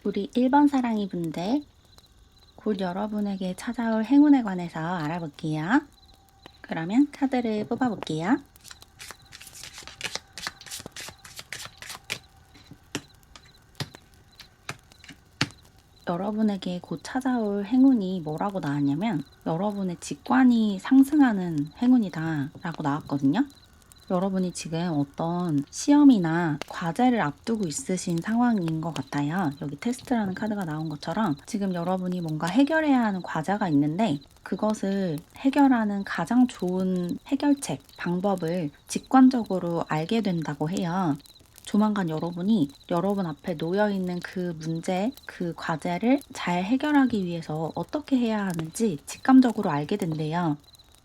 우리 1번 사랑이 분들, 곧 여러분에게 찾아올 행운에 관해서 알아볼게요. 그러면 카드를 뽑아볼게요. 여러분에게 곧 찾아올 행운이 뭐라고 나왔냐면 여러분의 직관이 상승하는 행운이다 라고 나왔거든요. 여러분이 지금 어떤 시험이나 과제를 앞두고 있으신 상황인 것 같아요. 여기 테스트라는 카드가 나온 것처럼 지금 여러분이 뭔가 해결해야 하는 과제가 있는데 그것을 해결하는 가장 좋은 해결책, 방법을 직관적으로 알게 된다고 해요. 조만간 여러분이 여러분 앞에 놓여있는 그 문제, 그 과제를 잘 해결하기 위해서 어떻게 해야 하는지 직감적으로 알게 된대요.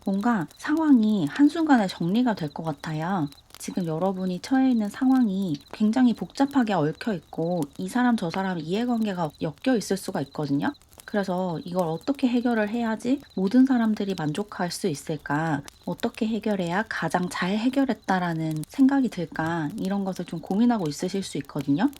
뭔가 상황이 한순간에 정리가 될 것 같아요. 지금 여러분이 처해 있는 상황이 굉장히 복잡하게 얽혀 있고 이 사람 저 사람 이해관계가 엮여 있을 수가 있거든요. 그래서 이걸 어떻게 해결을 해야지 모든 사람들이 만족할 수 있을까? 어떻게 해결해야 가장 잘 해결했다라는 생각이 들까? 이런 것을 좀 고민하고 있으실 수 있거든요.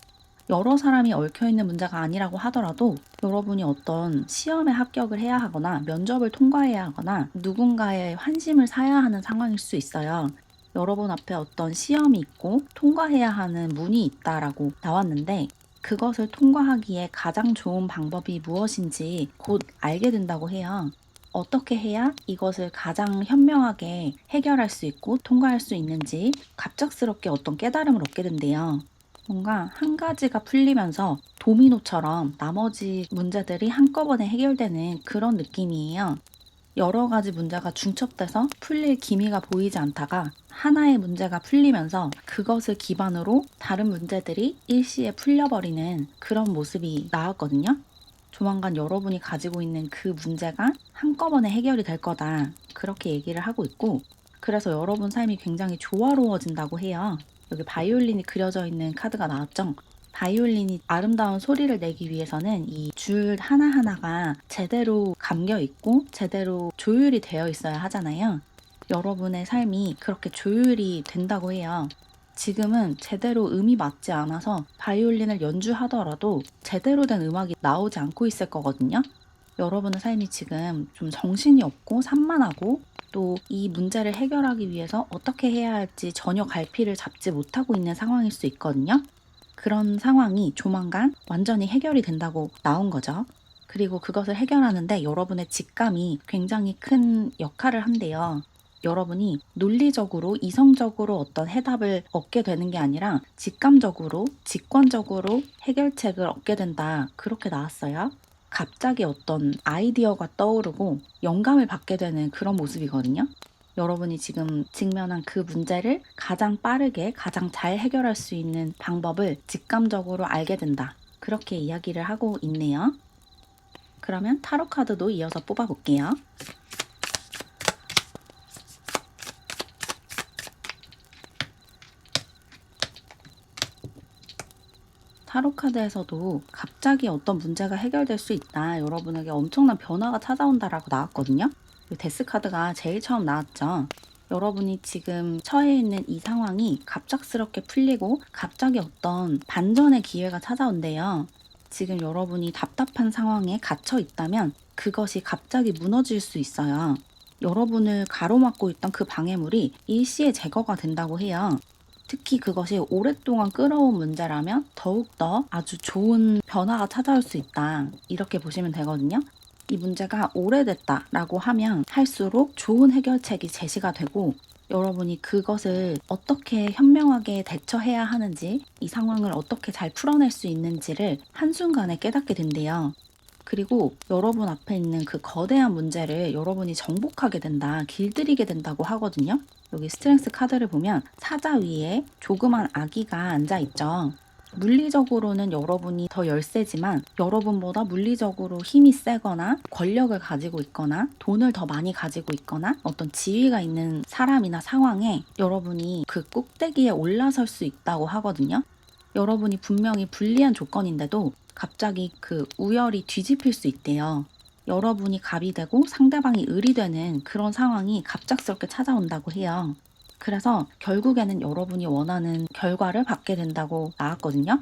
여러 사람이 얽혀있는 문제가 아니라고 하더라도 여러분이 어떤 시험에 합격을 해야 하거나 면접을 통과해야 하거나 누군가의 환심을 사야 하는 상황일 수 있어요. 여러분 앞에 어떤 시험이 있고 통과해야 하는 문이 있다라고 나왔는데 그것을 통과하기에 가장 좋은 방법이 무엇인지 곧 알게 된다고 해요. 어떻게 해야 이것을 가장 현명하게 해결할 수 있고 통과할 수 있는지 갑작스럽게 어떤 깨달음을 얻게 된대요. 뭔가 한 가지가 풀리면서 도미노처럼 나머지 문제들이 한꺼번에 해결되는 그런 느낌이에요. 여러 가지 문제가 중첩돼서 풀릴 기미가 보이지 않다가 하나의 문제가 풀리면서 그것을 기반으로 다른 문제들이 일시에 풀려버리는 그런 모습이 나왔거든요. 조만간 여러분이 가지고 있는 그 문제가 한꺼번에 해결이 될 거다. 그렇게 얘기를 하고 있고, 그래서 여러분 삶이 굉장히 조화로워진다고 해요. 여기 바이올린이 그려져 있는 카드가 나왔죠. 바이올린이 아름다운 소리를 내기 위해서는 이 줄 하나하나가 제대로 감겨 있고 제대로 조율이 되어 있어야 하잖아요. 여러분의 삶이 그렇게 조율이 된다고 해요. 지금은 제대로 음이 맞지 않아서 바이올린을 연주하더라도 제대로 된 음악이 나오지 않고 있을 거거든요. 여러분의 삶이 지금 좀 정신이 없고 산만하고 또 이 문제를 해결하기 위해서 어떻게 해야 할지 전혀 갈피를 잡지 못하고 있는 상황일 수 있거든요. 그런 상황이 조만간 완전히 해결이 된다고 나온 거죠. 그리고 그것을 해결하는데 여러분의 직감이 굉장히 큰 역할을 한대요. 여러분이 논리적으로, 이성적으로 어떤 해답을 얻게 되는 게 아니라 직감적으로, 직관적으로 해결책을 얻게 된다. 그렇게 나왔어요. 갑자기 어떤 아이디어가 떠오르고 영감을 받게 되는 그런 모습이거든요. 여러분이 지금 직면한 그 문제를 가장 빠르게 가장 잘 해결할 수 있는 방법을 직감적으로 알게 된다. 그렇게 이야기를 하고 있네요. 그러면 타로 카드도 이어서 뽑아볼게요. 타로 카드에서도 갑자기 어떤 문제가 해결될 수 있다. 여러분에게 엄청난 변화가 찾아온다라고 나왔거든요. 데스 카드가 제일 처음 나왔죠. 여러분이 지금 처해 있는 이 상황이 갑작스럽게 풀리고 갑자기 어떤 반전의 기회가 찾아온대요. 지금 여러분이 답답한 상황에 갇혀 있다면 그것이 갑자기 무너질 수 있어요. 여러분을 가로막고 있던 그 방해물이 일시에 제거가 된다고 해요. 특히 그것이 오랫동안 끌어온 문제라면 더욱더 아주 좋은 변화가 찾아올 수 있다. 이렇게 보시면 되거든요. 이 문제가 오래됐다라고 하면 할수록 좋은 해결책이 제시가 되고 여러분이 그것을 어떻게 현명하게 대처해야 하는지 이 상황을 어떻게 잘 풀어낼 수 있는지를 한순간에 깨닫게 된대요. 그리고 여러분 앞에 있는 그 거대한 문제를 여러분이 정복하게 된다, 길들이게 된다고 하거든요. 여기 스트렝스 카드를 보면 사자 위에 조그만 아기가 앉아 있죠. 물리적으로는 여러분이 더 열세지만 여러분보다 물리적으로 힘이 세거나 권력을 가지고 있거나 돈을 더 많이 가지고 있거나 어떤 지위가 있는 사람이나 상황에 여러분이 그 꼭대기에 올라설 수 있다고 하거든요. 여러분이 분명히 불리한 조건인데도 갑자기 그 우열이 뒤집힐 수 있대요. 여러분이 갑이 되고 상대방이 을이 되는 그런 상황이 갑작스럽게 찾아온다고 해요. 그래서 결국에는 여러분이 원하는 결과를 받게 된다고 나왔거든요.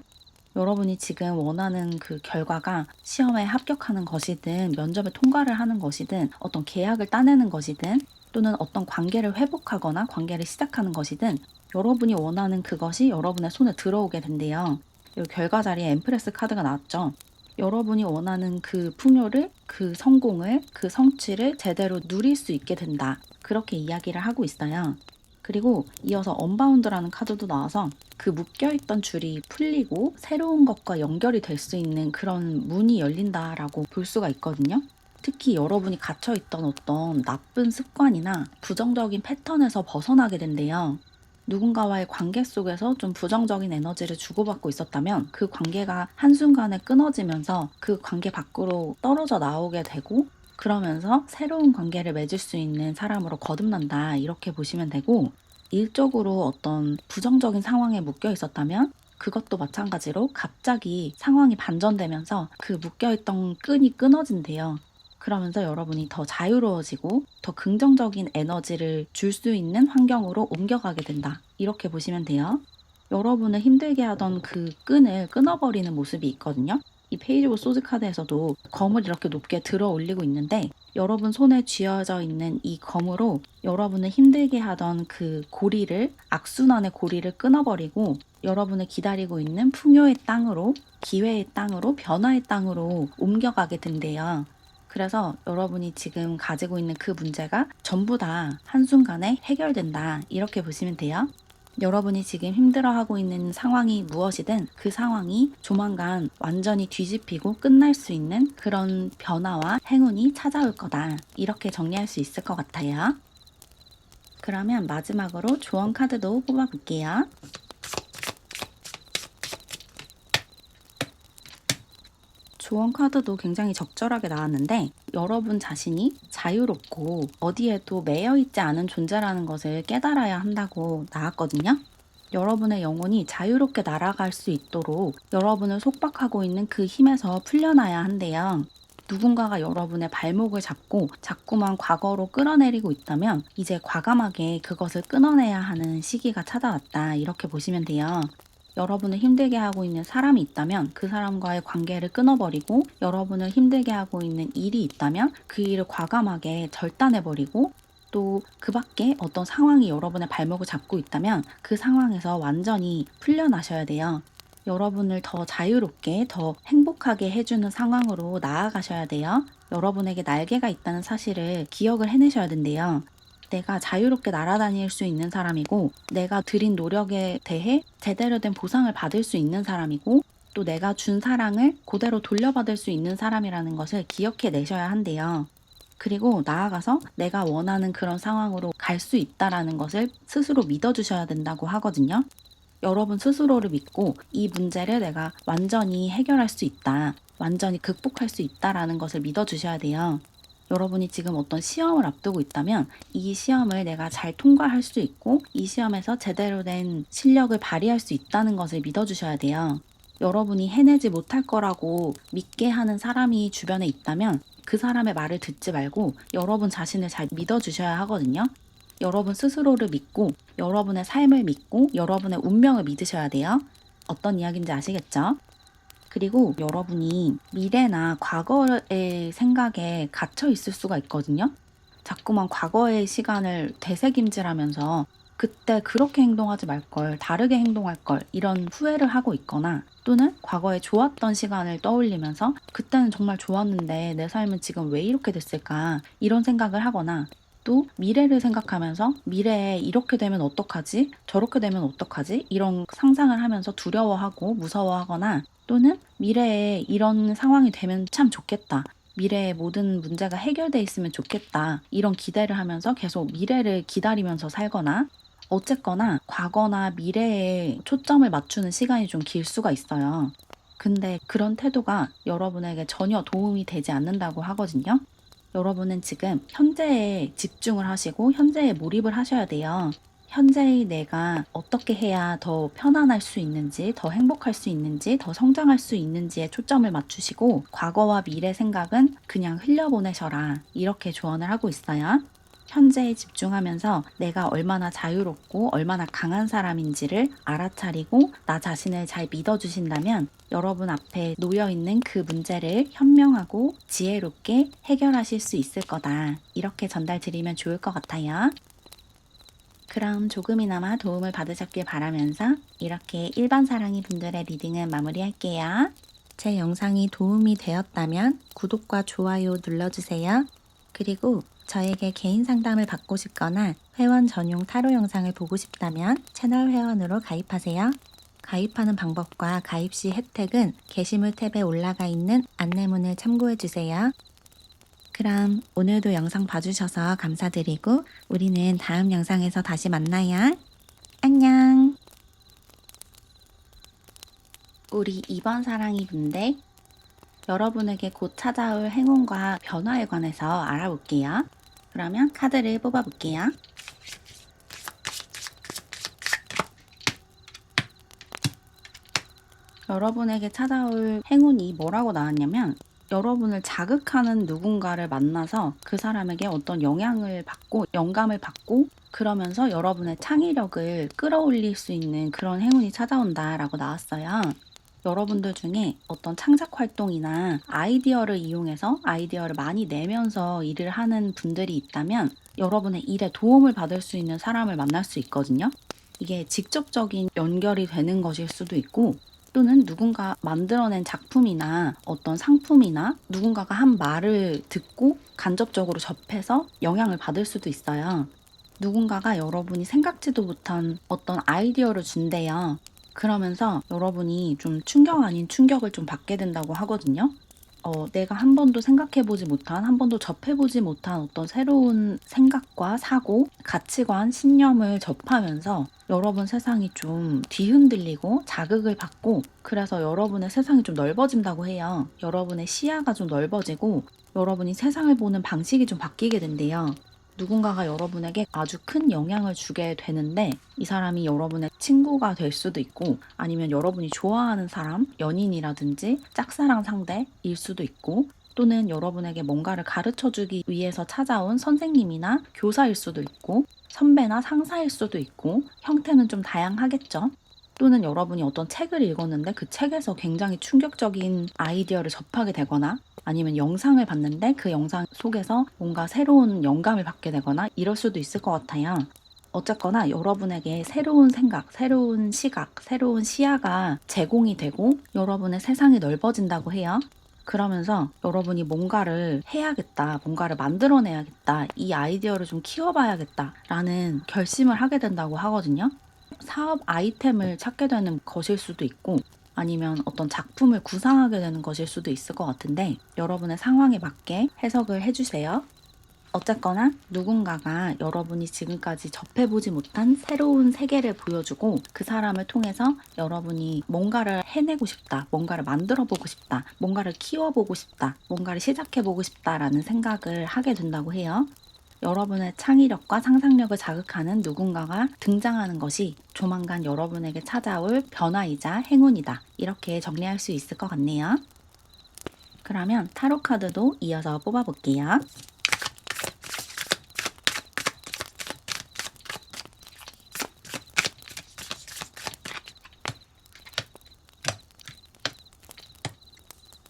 여러분이 지금 원하는 그 결과가 시험에 합격하는 것이든 면접에 통과를 하는 것이든 어떤 계약을 따내는 것이든 또는 어떤 관계를 회복하거나 관계를 시작하는 것이든 여러분이 원하는 그것이 여러분의 손에 들어오게 된대요. 여기 결과 자리에 엠프레스 카드가 나왔죠. 여러분이 원하는 그 풍요를, 그 성공을, 그 성취를 제대로 누릴 수 있게 된다. 그렇게 이야기를 하고 있어요. 그리고 이어서 언바운드라는 카드도 나와서 그 묶여있던 줄이 풀리고 새로운 것과 연결이 될 수 있는 그런 문이 열린다라고 볼 수가 있거든요. 특히 여러분이 갇혀있던 어떤 나쁜 습관이나 부정적인 패턴에서 벗어나게 된대요. 누군가와의 관계 속에서 좀 부정적인 에너지를 주고받고 있었다면 그 관계가 한순간에 끊어지면서 그 관계 밖으로 떨어져 나오게 되고 그러면서 새로운 관계를 맺을 수 있는 사람으로 거듭난다 이렇게 보시면 되고 일적으로 어떤 부정적인 상황에 묶여 있었다면 그것도 마찬가지로 갑자기 상황이 반전되면서 그 묶여있던 끈이 끊어진대요. 그러면서 여러분이 더 자유로워지고 더 긍정적인 에너지를 줄 수 있는 환경으로 옮겨가게 된다. 이렇게 보시면 돼요. 여러분을 힘들게 하던 그 끈을 끊어버리는 모습이 있거든요. 이 페이지 오브 소드 카드에서도 검을 이렇게 높게 들어 올리고 있는데 여러분 손에 쥐어져 있는 이 검으로 여러분을 힘들게 하던 그 고리를 악순환의 고리를 끊어버리고 여러분을 기다리고 있는 풍요의 땅으로 기회의 땅으로 변화의 땅으로 옮겨가게 된대요. 그래서 여러분이 지금 가지고 있는 그 문제가 전부 다 한순간에 해결된다. 이렇게 보시면 돼요. 여러분이 지금 힘들어하고 있는 상황이 무엇이든 그 상황이 조만간 완전히 뒤집히고 끝날 수 있는 그런 변화와 행운이 찾아올 거다. 이렇게 정리할 수 있을 것 같아요. 그러면 마지막으로 조언 카드도 뽑아볼게요. 조언 카드도 굉장히 적절하게 나왔는데 여러분 자신이 자유롭고 어디에도 매여 있지 않은 존재라는 것을 깨달아야 한다고 나왔거든요. 여러분의 영혼이 자유롭게 날아갈 수 있도록 여러분을 속박하고 있는 그 힘에서 풀려나야 한대요. 누군가가 여러분의 발목을 잡고 자꾸만 과거로 끌어내리고 있다면 이제 과감하게 그것을 끊어내야 하는 시기가 찾아왔다. 이렇게 보시면 돼요. 여러분을 힘들게 하고 있는 사람이 있다면 그 사람과의 관계를 끊어버리고 여러분을 힘들게 하고 있는 일이 있다면 그 일을 과감하게 절단해버리고 또 그 밖에 어떤 상황이 여러분의 발목을 잡고 있다면 그 상황에서 완전히 풀려나셔야 돼요. 여러분을 더 자유롭게 더 행복하게 해주는 상황으로 나아가셔야 돼요. 여러분에게 날개가 있다는 사실을 기억을 해내셔야 된대요. 내가 자유롭게 날아다닐 수 있는 사람이고 내가 들인 노력에 대해 제대로 된 보상을 받을 수 있는 사람이고 또 내가 준 사랑을 그대로 돌려받을 수 있는 사람이라는 것을 기억해 내셔야 한대요. 그리고 나아가서 내가 원하는 그런 상황으로 갈 수 있다라는 것을 스스로 믿어주셔야 된다고 하거든요. 여러분 스스로를 믿고 이 문제를 내가 완전히 해결할 수 있다, 완전히 극복할 수 있다라는 것을 믿어주셔야 돼요. 여러분이 지금 어떤 시험을 앞두고 있다면 이 시험을 내가 잘 통과할 수 있고 이 시험에서 제대로 된 실력을 발휘할 수 있다는 것을 믿어주셔야 돼요. 여러분이 해내지 못할 거라고 믿게 하는 사람이 주변에 있다면 그 사람의 말을 듣지 말고 여러분 자신을 잘 믿어주셔야 하거든요. 여러분 스스로를 믿고 여러분의 삶을 믿고 여러분의 운명을 믿으셔야 돼요. 어떤 이야기인지 아시겠죠? 그리고 여러분이 미래나 과거의 생각에 갇혀 있을 수가 있거든요. 자꾸만 과거의 시간을 되새김질하면서 그때 그렇게 행동하지 말걸, 다르게 행동할 걸 이런 후회를 하고 있거나 또는 과거에 좋았던 시간을 떠올리면서 그때는 정말 좋았는데 내 삶은 지금 왜 이렇게 됐을까 이런 생각을 하거나 또 미래를 생각하면서 미래에 이렇게 되면 어떡하지? 저렇게 되면 어떡하지? 이런 상상을 하면서 두려워하고 무서워하거나 또는 미래에 이런 상황이 되면 참 좋겠다. 미래의 모든 문제가 해결돼 있으면 좋겠다. 이런 기대를 하면서 계속 미래를 기다리면서 살거나 어쨌거나 과거나 미래에 초점을 맞추는 시간이 좀 길 수가 있어요. 근데 그런 태도가 여러분에게 전혀 도움이 되지 않는다고 하거든요. 여러분은 지금 현재에 집중을 하시고 현재에 몰입을 하셔야 돼요. 현재의 내가 어떻게 해야 더 편안할 수 있는지, 더 행복할 수 있는지, 더 성장할 수 있는지에 초점을 맞추시고 과거와 미래 생각은 그냥 흘려보내셔라. 이렇게 조언을 하고 있어요. 현재에 집중하면서 내가 얼마나 자유롭고 얼마나 강한 사람인지를 알아차리고 나 자신을 잘 믿어주신다면 여러분 앞에 놓여있는 그 문제를 현명하고 지혜롭게 해결하실 수 있을 거다. 이렇게 전달 드리면 좋을 것 같아요. 그럼 조금이나마 도움을 받으셨길 바라면서 이렇게 일반 사랑이 분들의 리딩은 마무리할게요. 제 영상이 도움이 되었다면 구독과 좋아요 눌러주세요. 그리고 저에게 개인 상담을 받고 싶거나 회원 전용 타로 영상을 보고 싶다면 채널 회원으로 가입하세요. 가입하는 방법과 가입 시 혜택은 게시물 탭에 올라가 있는 안내문을 참고해주세요. 그럼 오늘도 영상 봐주셔서 감사드리고 우리는 다음 영상에서 다시 만나요. 안녕. 우리 2번 사랑이 분들, 여러분에게 곧 찾아올 행운과 변화에 관해서 알아볼게요. 그러면 카드를 뽑아볼게요. 여러분에게 찾아올 행운이 뭐라고 나왔냐면 여러분을 자극하는 누군가를 만나서 그 사람에게 어떤 영향을 받고 영감을 받고 그러면서 여러분의 창의력을 끌어올릴 수 있는 그런 행운이 찾아온다라고 나왔어요. 여러분들 중에 어떤 창작 활동이나 아이디어를 이용해서 아이디어를 많이 내면서 일을 하는 분들이 있다면 여러분의 일에 도움을 받을 수 있는 사람을 만날 수 있거든요. 이게 직접적인 연결이 되는 것일 수도 있고 또는 누군가 만들어낸 작품이나 어떤 상품이나 누군가가 한 말을 듣고 간접적으로 접해서 영향을 받을 수도 있어요. 누군가가 여러분이 생각지도 못한 어떤 아이디어를 준대요. 그러면서 여러분이 좀 충격 아닌 충격을 좀 받게 된다고 하거든요. 내가 한 번도 생각해보지 못한, 한 번도 접해보지 못한 어떤 새로운 생각과 사고, 가치관, 신념을 접하면서 여러분 세상이 좀 뒤흔들리고 자극을 받고 그래서 여러분의 세상이 좀 넓어진다고 해요. 여러분의 시야가 좀 넓어지고 여러분이 세상을 보는 방식이 좀 바뀌게 된대요. 누군가가 여러분에게 아주 큰 영향을 주게 되는데 이 사람이 여러분의 친구가 될 수도 있고 아니면 여러분이 좋아하는 사람, 연인이라든지 짝사랑 상대일 수도 있고 또는 여러분에게 뭔가를 가르쳐 주기 위해서 찾아온 선생님이나 교사일 수도 있고 선배나 상사일 수도 있고 형태는 좀 다양하겠죠. 또는 여러분이 어떤 책을 읽었는데 그 책에서 굉장히 충격적인 아이디어를 접하게 되거나 아니면 영상을 봤는데 그 영상 속에서 뭔가 새로운 영감을 받게 되거나 이럴 수도 있을 것 같아요. 어쨌거나 여러분에게 새로운 생각, 새로운 시각, 새로운 시야가 제공이 되고 여러분의 세상이 넓어진다고 해요. 그러면서 여러분이 뭔가를 해야겠다, 뭔가를 만들어내야겠다, 이 아이디어를 좀 키워봐야겠다라는 결심을 하게 된다고 하거든요. 사업 아이템을 찾게 되는 것일 수도 있고 아니면 어떤 작품을 구상하게 되는 것일 수도 있을 것 같은데 여러분의 상황에 맞게 해석을 해주세요. 어쨌거나 누군가가 여러분이 지금까지 접해보지 못한 새로운 세계를 보여주고 그 사람을 통해서 여러분이 뭔가를 해내고 싶다, 뭔가를 만들어보고 싶다, 뭔가를 키워보고 싶다, 뭔가를 시작해보고 싶다라는 생각을 하게 된다고 해요. 여러분의 창의력과 상상력을 자극하는 누군가가 등장하는 것이 조만간 여러분에게 찾아올 변화이자 행운이다. 이렇게 정리할 수 있을 것 같네요. 그러면 타로 카드도 이어서 뽑아볼게요.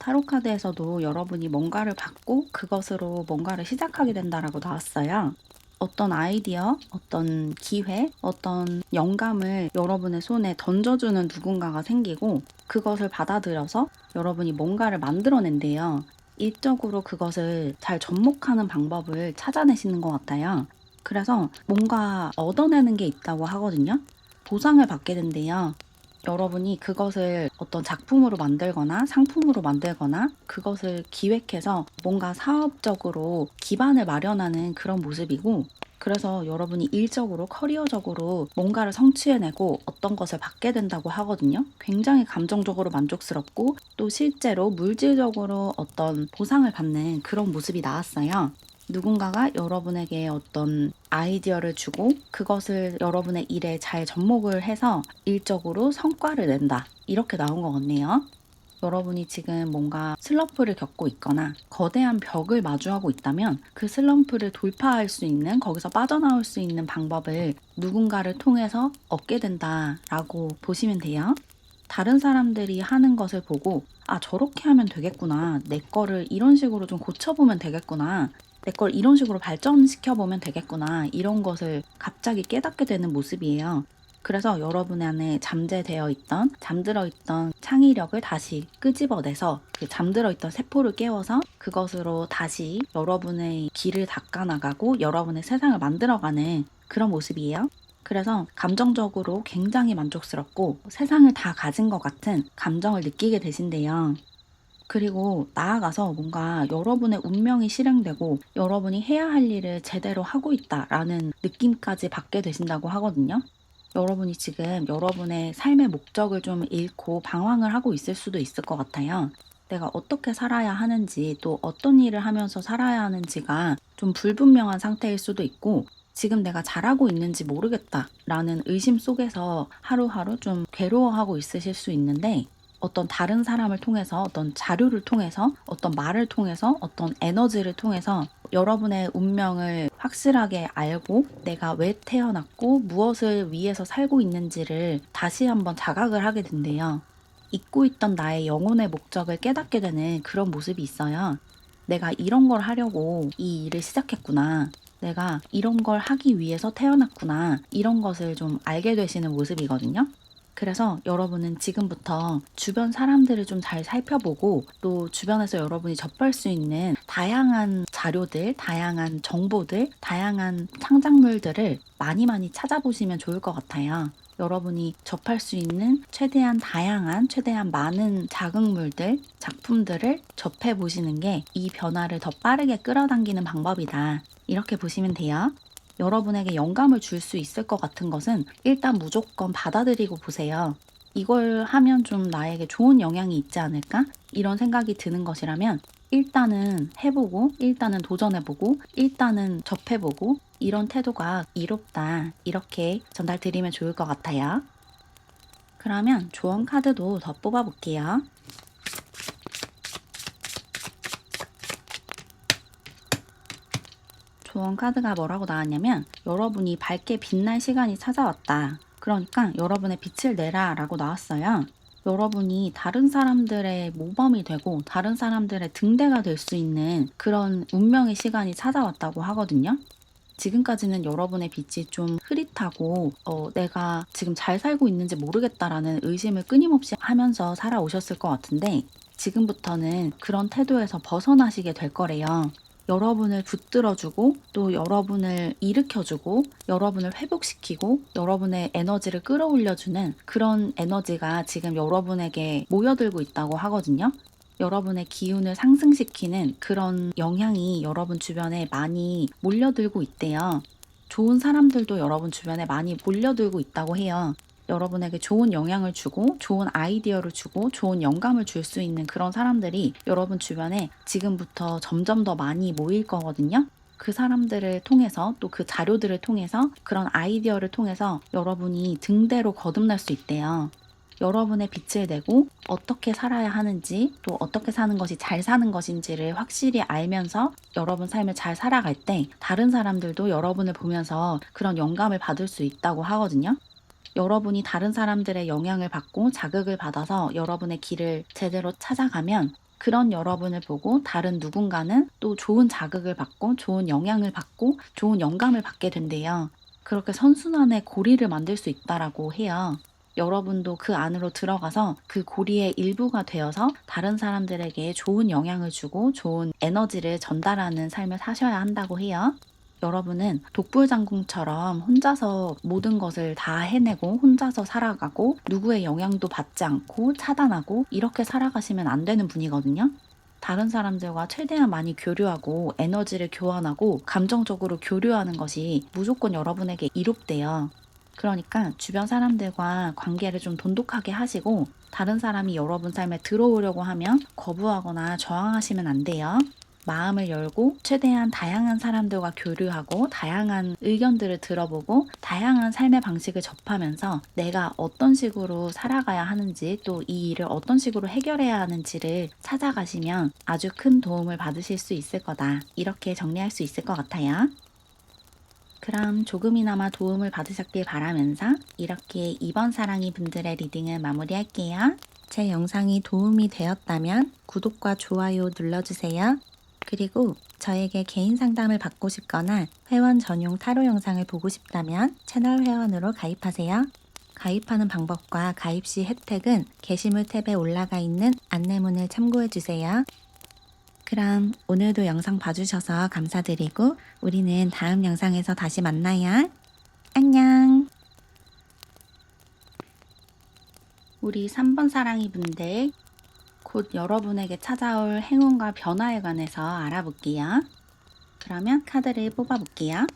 타로 카드에서도 여러분이 뭔가를 받고 그것으로 뭔가를 시작하게 된다라고 나왔어요. 어떤 아이디어, 어떤 기회, 어떤 영감을 여러분의 손에 던져주는 누군가가 생기고 그것을 받아들여서 여러분이 뭔가를 만들어낸대요. 일적으로 그것을 잘 접목하는 방법을 찾아내시는 것 같아요. 그래서 뭔가 얻어내는 게 있다고 하거든요. 보상을 받게 된대요. 여러분이 그것을 어떤 작품으로 만들거나 상품으로 만들거나 그것을 기획해서 뭔가 사업적으로 기반을 마련하는 그런 모습이고 그래서 여러분이 일적으로 커리어적으로 뭔가를 성취해내고 어떤 것을 받게 된다고 하거든요. 굉장히 감정적으로 만족스럽고 또 실제로 물질적으로 어떤 보상을 받는 그런 모습이 나왔어요. 누군가가 여러분에게 어떤 아이디어를 주고 그것을 여러분의 일에 잘 접목을 해서 일적으로 성과를 낸다. 이렇게 나온 것 같네요. 여러분이 지금 뭔가 슬럼프를 겪고 있거나 거대한 벽을 마주하고 있다면 그 슬럼프를 돌파할 수 있는, 거기서 빠져나올 수 있는 방법을 누군가를 통해서 얻게 된다라고 보시면 돼요. 다른 사람들이 하는 것을 보고 아, 저렇게 하면 되겠구나. 내 거를 이런 식으로 좀 고쳐보면 되겠구나. 내 걸 이런 식으로 발전시켜보면 되겠구나. 이런 것을 갑자기 깨닫게 되는 모습이에요. 그래서 여러분 안에 잠들어 있던 창의력을 다시 끄집어내서 그 잠들어 있던 세포를 깨워서 그것으로 다시 여러분의 길을 닦아나가고 여러분의 세상을 만들어가는 그런 모습이에요. 그래서 감정적으로 굉장히 만족스럽고 세상을 다 가진 것 같은 감정을 느끼게 되신대요. 그리고 나아가서 뭔가 여러분의 운명이 실행되고 여러분이 해야 할 일을 제대로 하고 있다라는 느낌까지 받게 되신다고 하거든요. 여러분이 지금 여러분의 삶의 목적을 좀 잃고 방황을 하고 있을 수도 있을 것 같아요. 내가 어떻게 살아야 하는지, 또 어떤 일을 하면서 살아야 하는지가 좀 불분명한 상태일 수도 있고, 지금 내가 잘하고 있는지 모르겠다라는 의심 속에서 하루하루 좀 괴로워하고 있으실 수 있는데, 어떤 다른 사람을 통해서, 어떤 자료를 통해서, 어떤 말을 통해서, 어떤 에너지를 통해서 여러분의 운명을 확실하게 알고 내가 왜 태어났고 무엇을 위해서 살고 있는지를 다시 한번 자각을 하게 된대요. 잊고 있던 나의 영혼의 목적을 깨닫게 되는 그런 모습이 있어요. 내가 이런 걸 하려고 이 일을 시작했구나. 내가 이런 걸 하기 위해서 태어났구나. 이런 것을 좀 알게 되시는 모습이거든요. 그래서 여러분은 지금부터 주변 사람들을 좀 잘 살펴보고 또 주변에서 여러분이 접할 수 있는 다양한 자료들, 다양한 정보들, 다양한 창작물들을 많이 많이 찾아보시면 좋을 것 같아요. 여러분이 접할 수 있는 최대한 다양한, 최대한 많은 자극물들, 작품들을 접해 보시는 게 이 변화를 더 빠르게 끌어당기는 방법이다. 이렇게 보시면 돼요. 여러분에게 영감을 줄 수 있을 것 같은 것은 일단 무조건 받아들이고 보세요. 이걸 하면 좀 나에게 좋은 영향이 있지 않을까? 이런 생각이 드는 것이라면 일단은 해보고, 일단은 도전해보고, 일단은 접해보고, 이런 태도가 이롭다. 이렇게 전달드리면 좋을 것 같아요. 그러면 조언 카드도 더 뽑아볼게요. 조언 카드가 뭐라고 나왔냐면 여러분이 밝게 빛날 시간이 찾아왔다. 그러니까 여러분의 빛을 내라 라고 나왔어요. 여러분이 다른 사람들의 모범이 되고 다른 사람들의 등대가 될 수 있는 그런 운명의 시간이 찾아왔다고 하거든요. 지금까지는 여러분의 빛이 좀 흐릿하고 내가 지금 잘 살고 있는지 모르겠다라는 의심을 끊임없이 하면서 살아오셨을 것 같은데 지금부터는 그런 태도에서 벗어나시게 될 거래요. 여러분을 붙들어주고 또 여러분을 일으켜주고 여러분을 회복시키고 여러분의 에너지를 끌어올려주는 그런 에너지가 지금 여러분에게 모여들고 있다고 하거든요. 여러분의 기운을 상승시키는 그런 영향이 여러분 주변에 많이 몰려들고 있대요. 좋은 사람들도 여러분 주변에 많이 몰려들고 있다고 해요. 여러분에게 좋은 영향을 주고 좋은 아이디어를 주고 좋은 영감을 줄 수 있는 그런 사람들이 여러분 주변에 지금부터 점점 더 많이 모일 거거든요. 그 사람들을 통해서 또 그 자료들을 통해서 그런 아이디어를 통해서 여러분이 등대로 거듭날 수 있대요. 여러분의 빛을 내고 어떻게 살아야 하는지 또 어떻게 사는 것이 잘 사는 것인지를 확실히 알면서 여러분 삶을 잘 살아갈 때 다른 사람들도 여러분을 보면서 그런 영감을 받을 수 있다고 하거든요. 여러분이 다른 사람들의 영향을 받고 자극을 받아서 여러분의 길을 제대로 찾아가면 그런 여러분을 보고 다른 누군가는 또 좋은 자극을 받고 좋은 영향을 받고 좋은 영감을 받게 된대요. 그렇게 선순환의 고리를 만들 수 있다라고 해요. 여러분도 그 안으로 들어가서 그 고리의 일부가 되어서 다른 사람들에게 좋은 영향을 주고 좋은 에너지를 전달하는 삶을 사셔야 한다고 해요. 여러분은 독불장군처럼 혼자서 모든 것을 다 해내고 혼자서 살아가고 누구의 영향도 받지 않고 차단하고 이렇게 살아가시면 안 되는 분이거든요. 다른 사람들과 최대한 많이 교류하고 에너지를 교환하고 감정적으로 교류하는 것이 무조건 여러분에게 이롭대요. 그러니까 주변 사람들과 관계를 좀 돈독하게 하시고 다른 사람이 여러분 삶에 들어오려고 하면 거부하거나 저항하시면 안 돼요. 마음을 열고 최대한 다양한 사람들과 교류하고 다양한 의견들을 들어보고 다양한 삶의 방식을 접하면서 내가 어떤 식으로 살아가야 하는지 또 이 일을 어떤 식으로 해결해야 하는지를 찾아가시면 아주 큰 도움을 받으실 수 있을 거다. 이렇게 정리할 수 있을 것 같아요. 그럼 조금이나마 도움을 받으셨길 바라면서 이렇게 2번 사랑이 분들의 리딩을 마무리할게요. 제 영상이 도움이 되었다면 구독과 좋아요 눌러주세요. 그리고 저에게 개인 상담을 받고 싶거나 회원 전용 타로 영상을 보고 싶다면 채널 회원으로 가입하세요. 가입하는 방법과 가입 시 혜택은 게시물 탭에 올라가 있는 안내문을 참고해주세요. 그럼 오늘도 영상 봐주셔서 감사드리고 우리는 다음 영상에서 다시 만나요. 안녕. 우리 3번 사랑이 분들, 곧 여러분에게 찾아올 행운과 변화에 관해서 알아볼게요. 그러면 카드를 뽑아볼게요.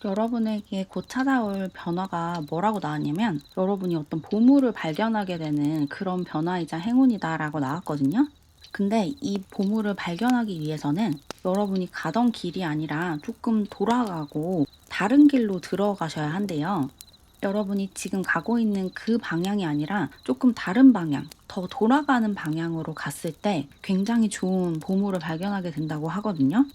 여러분에게 곧 찾아올 변화가 뭐라고 나왔냐면 여러분이 어떤 보물을 발견하게 되는 그런 변화이자 행운이다라고 나왔거든요. 근데 이 보물을 발견하기 위해서는 여러분이 가던 길이 아니라 조금 돌아가고 다른 길로 들어가셔야 한대요. 여러분이 지금 가고 있는 그 방향이 아니라 조금 다른 방향, 더 돌아가는 방향으로 갔을 때 굉장히 좋은 보물을 발견하게 된다고 하거든요.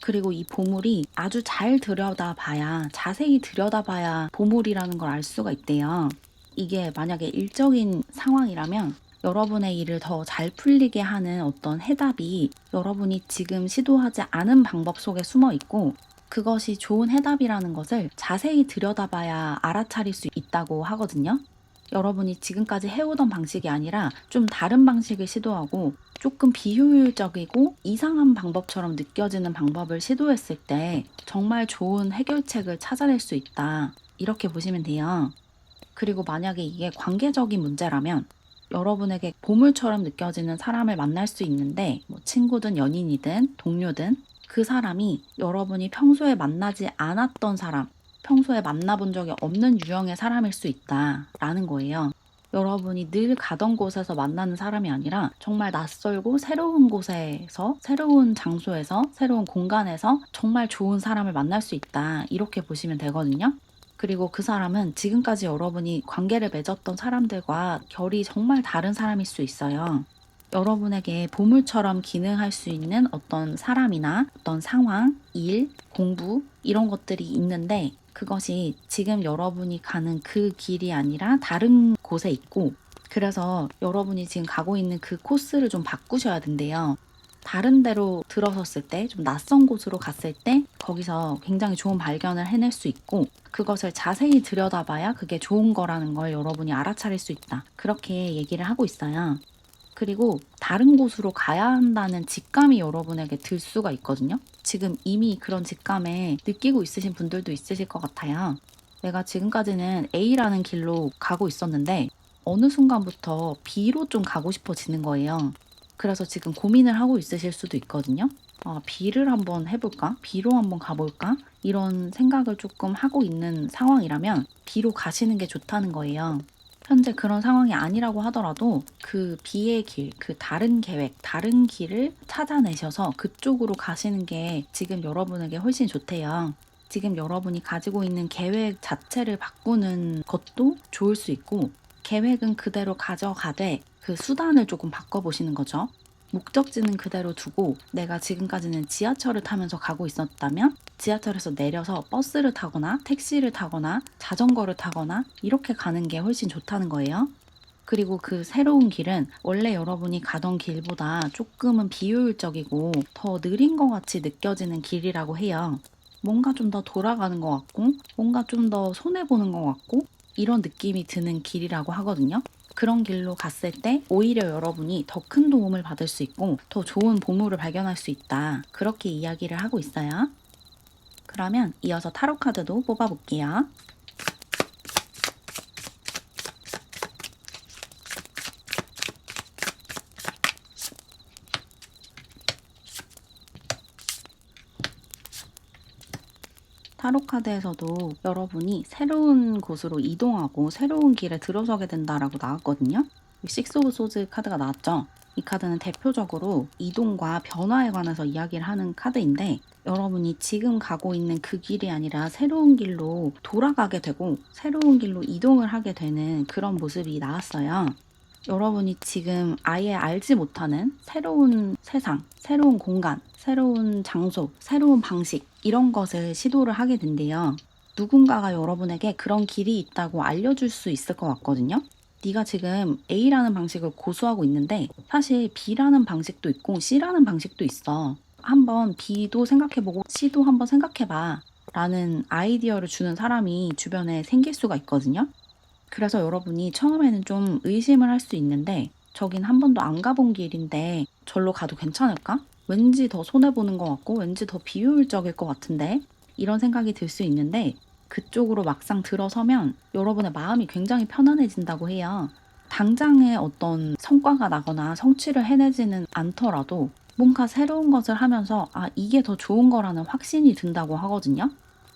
그리고 이 보물이 아주 잘 들여다봐야, 자세히 들여다봐야 보물이라는 걸 알 수가 있대요. 이게 만약에 일적인 상황이라면 여러분의 일을 더 잘 풀리게 하는 어떤 해답이 여러분이 지금 시도하지 않은 방법 속에 숨어 있고 그것이 좋은 해답이라는 것을 자세히 들여다봐야 알아차릴 수 있다고 하거든요. 여러분이 지금까지 해오던 방식이 아니라 좀 다른 방식을 시도하고 조금 비효율적이고 이상한 방법처럼 느껴지는 방법을 시도했을 때 정말 좋은 해결책을 찾아낼 수 있다. 이렇게 보시면 돼요. 그리고 만약에 이게 관계적인 문제라면 여러분에게 보물처럼 느껴지는 사람을 만날 수 있는데 뭐 친구든 연인이든 동료든 그 사람이 여러분이 평소에 만나지 않았던 사람, 평소에 만나본 적이 없는 유형의 사람일 수 있다라는 거예요. 여러분이 늘 가던 곳에서 만나는 사람이 아니라 정말 낯설고 새로운 곳에서, 새로운 장소에서, 새로운 공간에서 정말 좋은 사람을 만날 수 있다. 이렇게 보시면 되거든요. 그리고 그 사람은 지금까지 여러분이 관계를 맺었던 사람들과 결이 정말 다른 사람일 수 있어요. 여러분에게 보물처럼 기능할 수 있는 어떤 사람이나 어떤 상황, 일, 공부 이런 것들이 있는데 그것이 지금 여러분이 가는 그 길이 아니라 다른 곳에 있고 그래서 여러분이 지금 가고 있는 그 코스를 좀 바꾸셔야 된대요. 다른 데로 들어섰을 때, 좀 낯선 곳으로 갔을 때 거기서 굉장히 좋은 발견을 해낼 수 있고 그것을 자세히 들여다봐야 그게 좋은 거라는 걸 여러분이 알아차릴 수 있다. 그렇게 얘기를 하고 있어요. 그리고 다른 곳으로 가야 한다는 직감이 여러분에게 들 수가 있거든요. 지금 이미 그런 직감에 느끼고 있으신 분들도 있으실 것 같아요. 내가 지금까지는 A라는 길로 가고 있었는데 어느 순간부터 B로 좀 가고 싶어지는 거예요. 그래서 지금 고민을 하고 있으실 수도 있거든요. B를 한번 해볼까? B로 한번 가볼까? 이런 생각을 조금 하고 있는 상황이라면 B로 가시는 게 좋다는 거예요. 현재 그런 상황이 아니라고 하더라도 그 B의 길, 그 다른 계획, 다른 길을 찾아내셔서 그쪽으로 가시는 게 지금 여러분에게 훨씬 좋대요. 지금 여러분이 가지고 있는 계획 자체를 바꾸는 것도 좋을 수 있고 계획은 그대로 가져가되 그 수단을 조금 바꿔보시는 거죠. 목적지는 그대로 두고 내가 지금까지는 지하철을 타면서 가고 있었다면 지하철에서 내려서 버스를 타거나 택시를 타거나 자전거를 타거나 이렇게 가는 게 훨씬 좋다는 거예요. 그리고 그 새로운 길은 원래 여러분이 가던 길보다 조금은 비효율적이고 더 느린 것 같이 느껴지는 길이라고 해요. 뭔가 좀 더 돌아가는 것 같고 뭔가 좀 더 손해보는 것 같고 이런 느낌이 드는 길이라고 하거든요. 그런 길로 갔을 때 오히려 여러분이 더 큰 도움을 받을 수 있고 더 좋은 보물을 발견할 수 있다. 그렇게 이야기를 하고 있어요. 그러면 이어서 타로 카드도 뽑아볼게요. 타로 카드에서도 여러분이 새로운 곳으로 이동하고 새로운 길에 들어서게 된다라고 나왔거든요. 식스 오브 소즈 카드가 나왔죠. 이 카드는 대표적으로 이동과 변화에 관해서 이야기를 하는 카드인데, 여러분이 지금 가고 있는 그 길이 아니라 새로운 길로 돌아가게 되고 새로운 길로 이동을 하게 되는 그런 모습이 나왔어요. 여러분이 지금 아예 알지 못하는 새로운 세상, 새로운 공간, 새로운 장소, 새로운 방식, 이런 것을 시도를 하게 된대요. 누군가가 여러분에게 그런 길이 있다고 알려줄 수 있을 것 같거든요. 네가 지금 A라는 방식을 고수하고 있는데 사실 B라는 방식도 있고 C라는 방식도 있어. 한번 B도 생각해보고 C도 한번 생각해봐. 라는 아이디어를 주는 사람이 주변에 생길 수가 있거든요. 그래서 여러분이 처음에는 좀 의심을 할 수 있는데, 저긴 한 번도 안 가본 길인데 절로 가도 괜찮을까? 왠지 더 손해보는 것 같고 왠지 더 비효율적일 것 같은데, 이런 생각이 들 수 있는데, 그쪽으로 막상 들어서면 여러분의 마음이 굉장히 편안해진다고 해요. 당장의 어떤 성과가 나거나 성취를 해내지는 않더라도 뭔가 새로운 것을 하면서 이게 더 좋은 거라는 확신이 든다고 하거든요.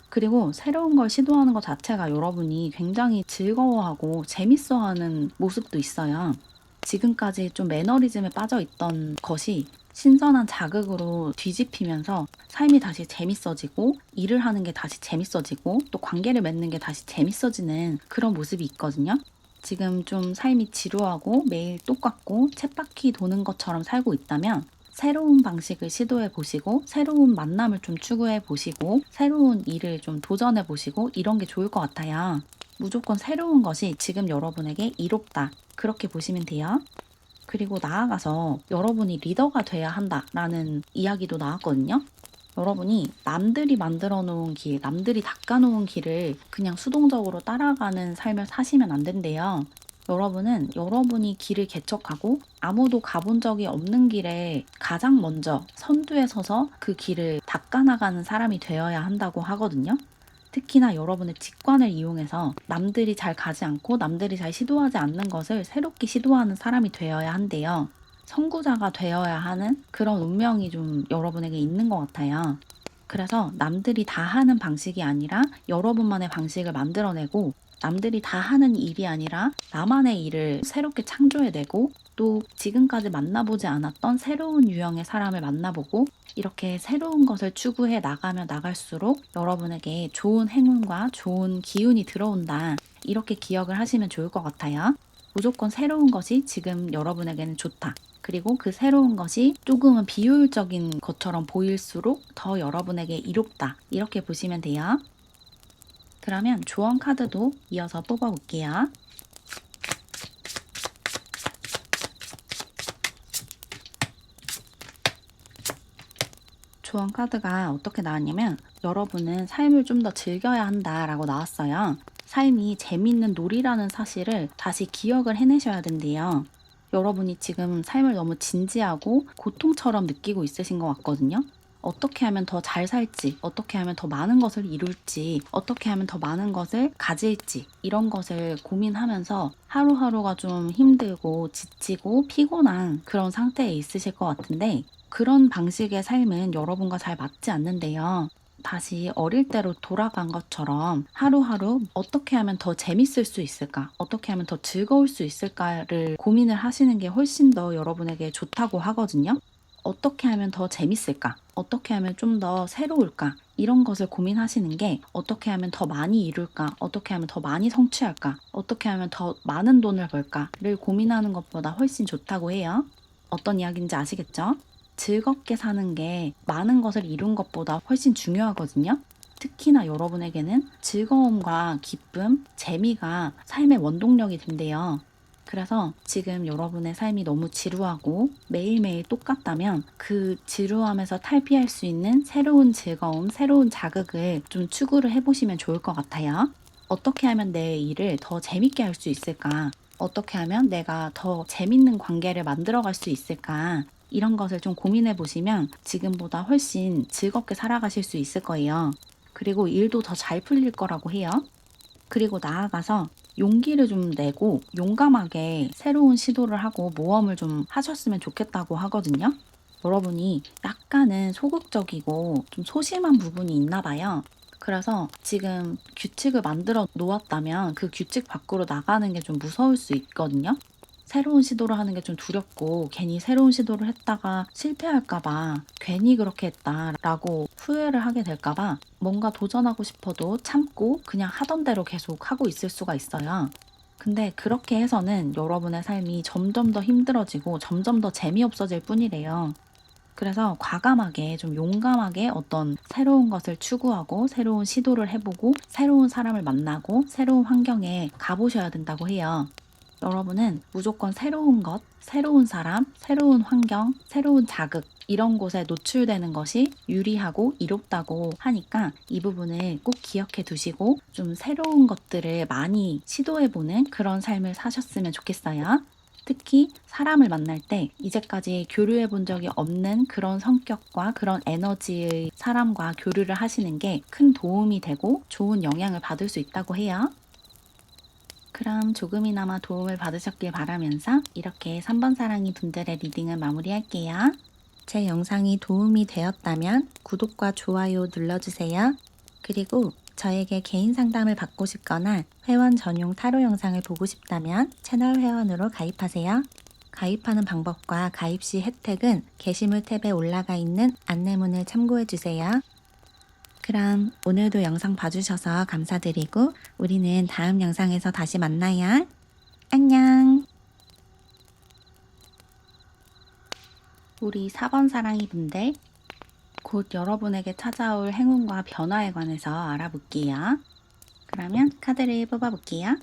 그리고 새로운 걸 시도하는 것 자체가 여러분이 굉장히 즐거워하고 재밌어하는 모습도 있어요. 지금까지 좀 매너리즘에 빠져 있던 것이 신선한 자극으로 뒤집히면서 삶이 다시 재밌어지고, 일을 하는 게 다시 재밌어지고, 또 관계를 맺는 게 다시 재밌어지는 그런 모습이 있거든요. 지금 좀 삶이 지루하고 매일 똑같고 쳇바퀴 도는 것처럼 살고 있다면, 새로운 방식을 시도해 보시고 새로운 만남을 좀 추구해 보시고 새로운 일을 좀 도전해 보시고 이런 게 좋을 것 같아요. 무조건 새로운 것이 지금 여러분에게 이롭다, 그렇게 보시면 돼요. 그리고 나아가서 여러분이 리더가 돼야 한다라는 이야기도 나왔거든요. 여러분이 남들이 만들어 놓은 길, 남들이 닦아 놓은 길을 그냥 수동적으로 따라가는 삶을 사시면 안 된대요. 여러분은 여러분이 길을 개척하고 아무도 가본 적이 없는 길에 가장 먼저 선두에 서서 그 길을 닦아 나가는 사람이 되어야 한다고 하거든요. 특히나 여러분의 직관을 이용해서 남들이 잘 가지 않고 남들이 잘 시도하지 않는 것을 새롭게 시도하는 사람이 되어야 한대요. 선구자가 되어야 하는 그런 운명이 좀 여러분에게 있는 것 같아요. 그래서 남들이 다 하는 방식이 아니라 여러분만의 방식을 만들어내고, 남들이 다 하는 일이 아니라 나만의 일을 새롭게 창조해내고, 또 지금까지 만나보지 않았던 새로운 유형의 사람을 만나보고, 이렇게 새로운 것을 추구해 나가면 나갈수록 여러분에게 좋은 행운과 좋은 기운이 들어온다, 이렇게 기억을 하시면 좋을 것 같아요. 무조건 새로운 것이 지금 여러분에게는 좋다. 그리고 그 새로운 것이 조금은 비효율적인 것처럼 보일수록 더 여러분에게 이롭다, 이렇게 보시면 돼요. 그러면 조언 카드도 이어서 뽑아볼게요. 조언 카드가 어떻게 나왔냐면, 여러분은 삶을 좀 더 즐겨야 한다라고 나왔어요. 삶이 재밌는 놀이라는 사실을 다시 기억을 해내셔야 된대요. 여러분이 지금 삶을 너무 진지하고 고통처럼 느끼고 있으신 것 같거든요. 어떻게 하면 더 잘 살지, 어떻게 하면 더 많은 것을 이룰지, 어떻게 하면 더 많은 것을 가질지, 이런 것을 고민하면서 하루하루가 좀 힘들고 지치고 피곤한 그런 상태에 있으실 것 같은데, 그런 방식의 삶은 여러분과 잘 맞지 않는데요. 다시 어릴 때로 돌아간 것처럼 하루하루 어떻게 하면 더 재밌을 수 있을까? 어떻게 하면 더 즐거울 수 있을까를 고민을 하시는 게 훨씬 더 여러분에게 좋다고 하거든요. 어떻게 하면 더 재밌을까? 어떻게 하면 좀 더 새로울까? 이런 것을 고민하시는 게, 어떻게 하면 더 많이 이룰까? 어떻게 하면 더 많이 성취할까? 어떻게 하면 더 많은 돈을 벌까?를 고민하는 것보다 훨씬 좋다고 해요. 어떤 이야기인지 아시겠죠? 즐겁게 사는 게 많은 것을 이룬 것보다 훨씬 중요하거든요. 특히나 여러분에게는 즐거움과 기쁨, 재미가 삶의 원동력이 된대요. 그래서 지금 여러분의 삶이 너무 지루하고 매일매일 똑같다면, 그 지루함에서 탈피할 수 있는 새로운 즐거움, 새로운 자극을 좀 추구를 해보시면 좋을 것 같아요. 어떻게 하면 내 일을 더 재밌게 할 수 있을까? 어떻게 하면 내가 더 재밌는 관계를 만들어갈 수 있을까? 이런 것을 좀 고민해 보시면 지금보다 훨씬 즐겁게 살아가실 수 있을 거예요. 그리고 일도 더 잘 풀릴 거라고 해요. 그리고 나아가서 용기를 좀 내고 용감하게 새로운 시도를 하고 모험을 좀 하셨으면 좋겠다고 하거든요. 여러분이 약간은 소극적이고 좀 소심한 부분이 있나 봐요. 그래서 지금 규칙을 만들어 놓았다면 그 규칙 밖으로 나가는 게 좀 무서울 수 있거든요. 새로운 시도를 하는 게 좀 두렵고 괜히 새로운 시도를 했다가 실패할까 봐 괜히 그렇게 했다라고 후회를 하게 될까 봐 뭔가 도전하고 싶어도 참고 그냥 하던 대로 계속 하고 있을 수가 있어요. 근데 그렇게 해서는 여러분의 삶이 점점 더 힘들어지고 점점 더 재미없어질 뿐이래요. 그래서 과감하게 좀 용감하게 어떤 새로운 것을 추구하고 새로운 시도를 해보고 새로운 사람을 만나고 새로운 환경에 가보셔야 된다고 해요. 여러분은 무조건 새로운 것, 새로운 사람, 새로운 환경, 새로운 자극 이런 곳에 노출되는 것이 유리하고 이롭다고 하니까 이 부분을 꼭 기억해 두시고 좀 새로운 것들을 많이 시도해보는 그런 삶을 사셨으면 좋겠어요. 특히 사람을 만날 때 이제까지 교류해 본 적이 없는 그런 성격과 그런 에너지의 사람과 교류를 하시는 게 큰 도움이 되고 좋은 영향을 받을 수 있다고 해요. 그럼 조금이나마 도움을 받으셨길 바라면서 이렇게 3번 사랑이 분들의 리딩을 마무리할게요. 제 영상이 도움이 되었다면 구독과 좋아요 눌러주세요. 그리고 저에게 개인 상담을 받고 싶거나 회원 전용 타로 영상을 보고 싶다면 채널 회원으로 가입하세요. 가입하는 방법과 가입 시 혜택은 게시물 탭에 올라가 있는 안내문을 참고해주세요. 그럼 오늘도 영상 봐주셔서 감사드리고 우리는 다음 영상에서 다시 만나요. 안녕. 우리 4번 사랑이 분들, 곧 여러분에게 찾아올 행운과 변화에 관해서 알아볼게요. 그러면 카드를 뽑아볼게요.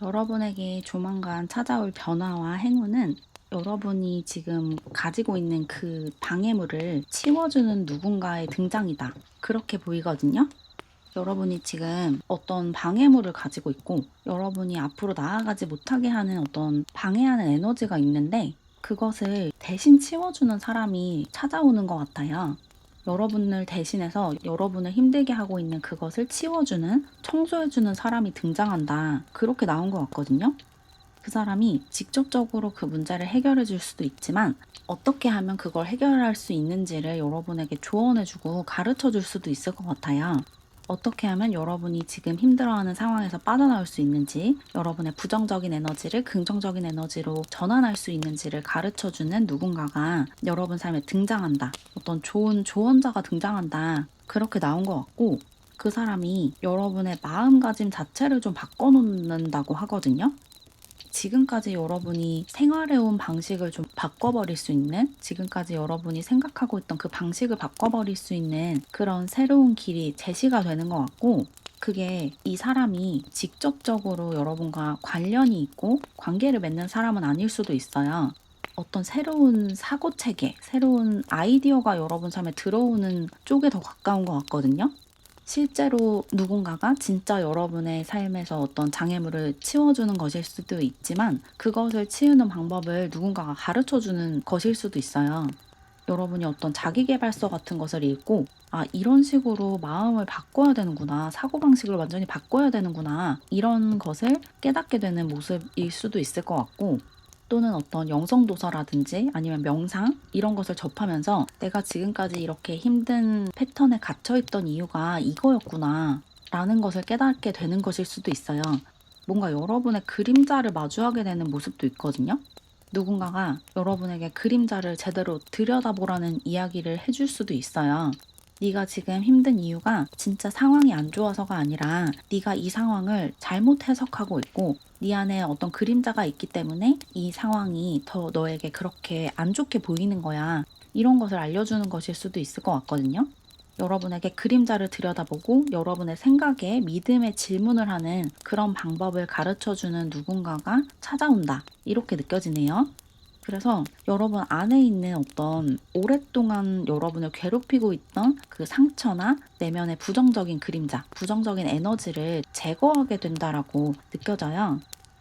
여러분에게 조만간 찾아올 변화와 행운은 여러분이 지금 가지고 있는 그 방해물을 치워주는 누군가의 등장이다. 그렇게 보이거든요. 여러분이 지금 어떤 방해물을 가지고 있고 여러분이 앞으로 나아가지 못하게 하는 어떤 방해하는 에너지가 있는데 그것을 대신 치워주는 사람이 찾아오는 것 같아요. 여러분을 대신해서 여러분을 힘들게 하고 있는 그것을 치워주는, 청소해주는 사람이 등장한다. 그렇게 나온 것 같거든요. 그 사람이 직접적으로 그 문제를 해결해 줄 수도 있지만 어떻게 하면 그걸 해결할 수 있는지를 여러분에게 조언해주고 가르쳐 줄 수도 있을 것 같아요. 어떻게 하면 여러분이 지금 힘들어하는 상황에서 빠져나올 수 있는지, 여러분의 부정적인 에너지를 긍정적인 에너지로 전환할 수 있는지를 가르쳐주는 누군가가 여러분 삶에 등장한다. 어떤 좋은 조언자가 등장한다. 그렇게 나온 것 같고, 그 사람이 여러분의 마음가짐 자체를 좀 바꿔놓는다고 하거든요. 지금까지 여러분이 생활해온 방식을 좀 바꿔버릴 수 있는, 지금까지 여러분이 생각하고 있던 그 방식을 바꿔버릴 수 있는 그런 새로운 길이 제시가 되는 것 같고, 그게 이 사람이 직접적으로 여러분과 관련이 있고 관계를 맺는 사람은 아닐 수도 있어요. 어떤 새로운 사고체계, 새로운 아이디어가 여러분 삶에 들어오는 쪽에 더 가까운 것 같거든요. 실제로 누군가가 진짜 여러분의 삶에서 어떤 장애물을 치워주는 것일 수도 있지만 그것을 치우는 방법을 누군가가 가르쳐주는 것일 수도 있어요. 여러분이 어떤 자기계발서 같은 것을 읽고 아, 이런 식으로 마음을 바꿔야 되는구나. 사고방식을 완전히 바꿔야 되는구나. 이런 것을 깨닫게 되는 모습일 수도 있을 것 같고 또는 어떤 영성도서라든지 아니면 명상 이런 것을 접하면서 내가 지금까지 이렇게 힘든 패턴에 갇혀있던 이유가 이거였구나 라는 것을 깨닫게 되는 것일 수도 있어요. 뭔가 여러분의 그림자를 마주하게 되는 모습도 있거든요. 누군가가 여러분에게 그림자를 제대로 들여다보라는 이야기를 해줄 수도 있어요. 네가 지금 힘든 이유가 진짜 상황이 안 좋아서가 아니라 네가 이 상황을 잘못 해석하고 있고 네 안에 어떤 그림자가 있기 때문에 이 상황이 더 너에게 그렇게 안 좋게 보이는 거야. 이런 것을 알려주는 것일 수도 있을 것 같거든요. 여러분에게 그림자를 들여다보고 여러분의 생각에 믿음의 질문을 하는 그런 방법을 가르쳐주는 누군가가 찾아온다. 이렇게 느껴지네요. 그래서 여러분 안에 있는 어떤 오랫동안 여러분을 괴롭히고 있던 그 상처나 내면의 부정적인 그림자, 부정적인 에너지를 제거하게 된다라고 느껴져요.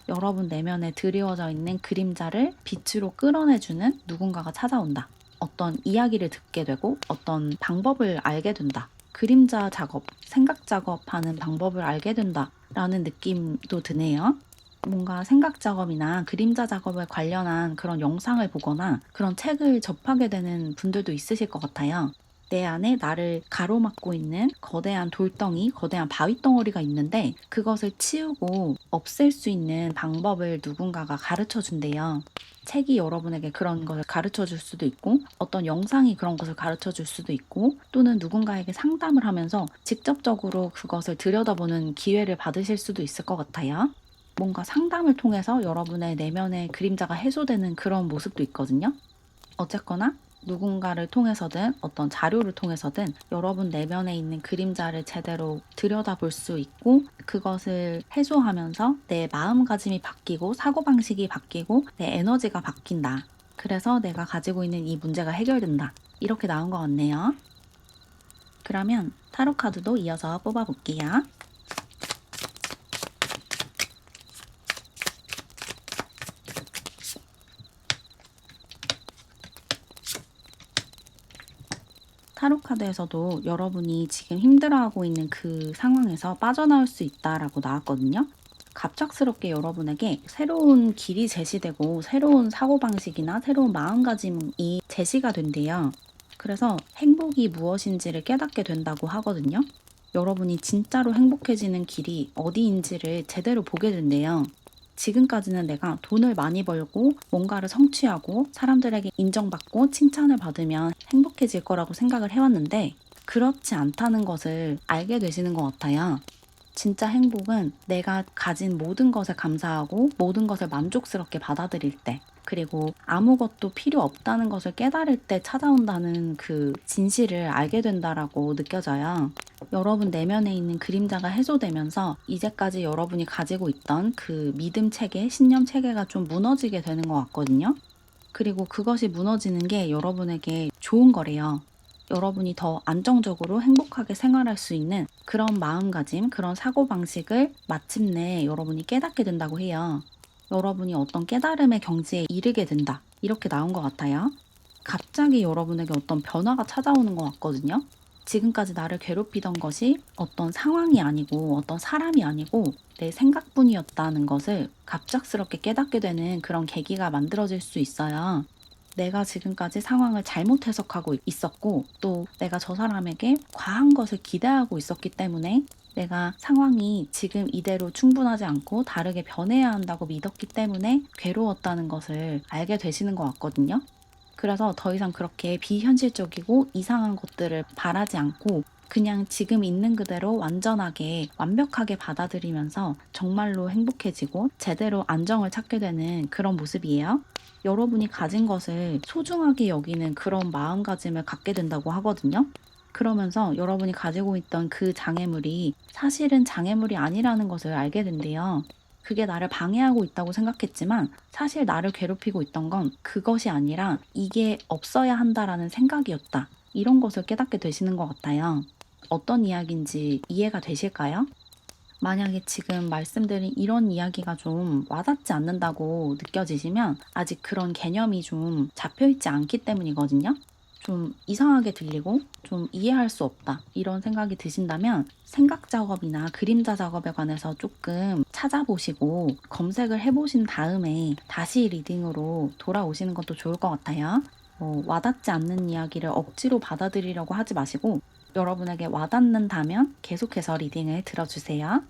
여러분 내면에 드리워져 있는 그림자를 빛으로 끌어내주는 누군가가 찾아온다. 어떤 이야기를 듣게 되고 어떤 방법을 알게 된다. 그림자 작업, 생각 작업하는 방법을 알게 된다. 라는 느낌도 드네요. 뭔가 생각 작업이나 그림자 작업에 관련한 그런 영상을 보거나 그런 책을 접하게 되는 분들도 있으실 것 같아요. 내 안에 나를 가로막고 있는 거대한 돌덩이, 거대한 바위 덩어리가 있는데 그것을 치우고 없앨 수 있는 방법을 누군가가 가르쳐 준대요. 책이 여러분에게 그런 것을 가르쳐 줄 수도 있고, 어떤 영상이 그런 것을 가르쳐 줄 수도 있고, 또는 누군가에게 상담을 하면서 직접적으로 그것을 들여다보는 기회를 받으실 수도 있을 것 같아요. 뭔가 상담을 통해서 여러분의 내면의 그림자가 해소되는 그런 모습도 있거든요. 어쨌거나 누군가를 통해서든 어떤 자료를 통해서든 여러분 내면에 있는 그림자를 제대로 들여다볼 수 있고 그것을 해소하면서 내 마음가짐이 바뀌고 사고방식이 바뀌고 내 에너지가 바뀐다. 그래서 내가 가지고 있는 이 문제가 해결된다. 이렇게 나온 것 같네요. 그러면 타로 카드도 이어서 뽑아볼게요. 타로 카드에서도 여러분이 지금 힘들어하고 있는 그 상황에서 빠져나올 수 있다라고 나왔거든요. 갑작스럽게 여러분에게 새로운 길이 제시되고 새로운 사고방식이나 새로운 마음가짐이 제시가 된대요. 그래서 행복이 무엇인지를 깨닫게 된다고 하거든요. 여러분이 진짜로 행복해지는 길이 어디인지를 제대로 보게 된대요. 지금까지는 내가 돈을 많이 벌고 뭔가를 성취하고 사람들에게 인정받고 칭찬을 받으면 행복해질 거라고 생각을 해왔는데 그렇지 않다는 것을 알게 되시는 것 같아요. 진짜 행복은 내가 가진 모든 것에 감사하고 모든 것을 만족스럽게 받아들일 때, 그리고 아무것도 필요 없다는 것을 깨달을 때 찾아온다는 그 진실을 알게 된다라고 느껴져요. 여러분 내면에 있는 그림자가 해소되면서 이제까지 여러분이 가지고 있던 그 믿음 체계, 신념 체계가 좀 무너지게 되는 것 같거든요. 그리고 그것이 무너지는 게 여러분에게 좋은 거래요. 여러분이 더 안정적으로 행복하게 생활할 수 있는 그런 마음가짐, 그런 사고방식을 마침내 여러분이 깨닫게 된다고 해요. 여러분이 어떤 깨달음의 경지에 이르게 된다. 이렇게 나온 것 같아요. 갑자기 여러분에게 어떤 변화가 찾아오는 것 같거든요. 지금까지 나를 괴롭히던 것이 어떤 상황이 아니고 어떤 사람이 아니고 내 생각뿐이었다는 것을 갑작스럽게 깨닫게 되는 그런 계기가 만들어질 수 있어요. 내가 지금까지 상황을 잘못 해석하고 있었고, 또 내가 저 사람에게 과한 것을 기대하고 있었기 때문에 내가 상황이 지금 이대로 충분하지 않고 다르게 변해야 한다고 믿었기 때문에 괴로웠다는 것을 알게 되시는 것 같거든요. 그래서 더 이상 그렇게 비현실적이고 이상한 것들을 바라지 않고 그냥 지금 있는 그대로 완전하게 완벽하게 받아들이면서 정말로 행복해지고 제대로 안정을 찾게 되는 그런 모습이에요. 여러분이 가진 것을 소중하게 여기는 그런 마음가짐을 갖게 된다고 하거든요. 그러면서 여러분이 가지고 있던 그 장애물이 사실은 장애물이 아니라는 것을 알게 된대요. 그게 나를 방해하고 있다고 생각했지만 사실 나를 괴롭히고 있던 건 그것이 아니라 이게 없어야 한다라는 생각이었다. 이런 것을 깨닫게 되시는 것 같아요. 어떤 이야기인지 이해가 되실까요? 만약에 지금 말씀드린 이런 이야기가 좀 와닿지 않는다고 느껴지시면 아직 그런 개념이 좀 잡혀있지 않기 때문이거든요. 좀 이상하게 들리고 좀 이해할 수 없다 이런 생각이 드신다면 생각 작업이나 그림자 작업에 관해서 조금 찾아보시고 검색을 해보신 다음에 다시 리딩으로 돌아오시는 것도 좋을 것 같아요. 와닿지 않는 이야기를 억지로 받아들이려고 하지 마시고 여러분에게 와닿는다면 계속해서 리딩을 들어주세요.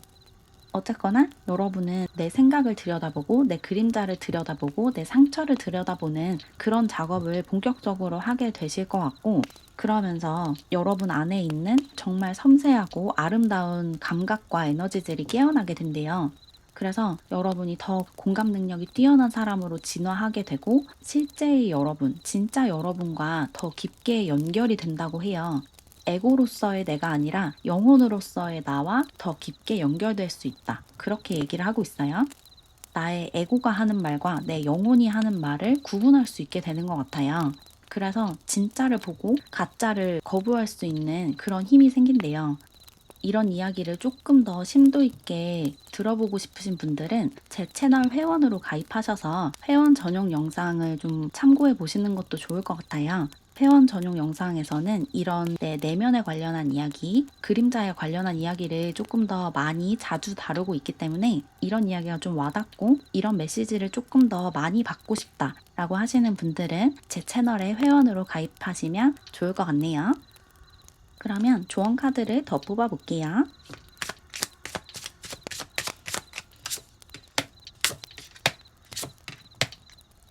어쨌거나 여러분은 내 생각을 들여다보고 내 그림자를 들여다보고 내 상처를 들여다보는 그런 작업을 본격적으로 하게 되실 것 같고 그러면서 여러분 안에 있는 정말 섬세하고 아름다운 감각과 에너지들이 깨어나게 된대요. 그래서 여러분이 더 공감 능력이 뛰어난 사람으로 진화하게 되고 실제의 여러분, 진짜 여러분과 더 깊게 연결이 된다고 해요. 에고로서의 내가 아니라 영혼으로서의 나와 더 깊게 연결될 수 있다. 그렇게 얘기를 하고 있어요. 나의 에고가 하는 말과 내 영혼이 하는 말을 구분할 수 있게 되는 것 같아요. 그래서 진짜를 보고 가짜를 거부할 수 있는 그런 힘이 생긴대요. 이런 이야기를 조금 더 심도 있게 들어보고 싶으신 분들은 제 채널 회원으로 가입하셔서 회원 전용 영상을 좀 참고해 보시는 것도 좋을 것 같아요. 회원 전용 영상에서는 이런 내 내면에 관련한 이야기, 그림자에 관련한 이야기를 조금 더 많이 자주 다루고 있기 때문에 이런 이야기가 좀 와닿고 이런 메시지를 조금 더 많이 받고 싶다라고 하시는 분들은 제 채널에 회원으로 가입하시면 좋을 것 같네요. 그러면 조언 카드를 더 뽑아 볼게요.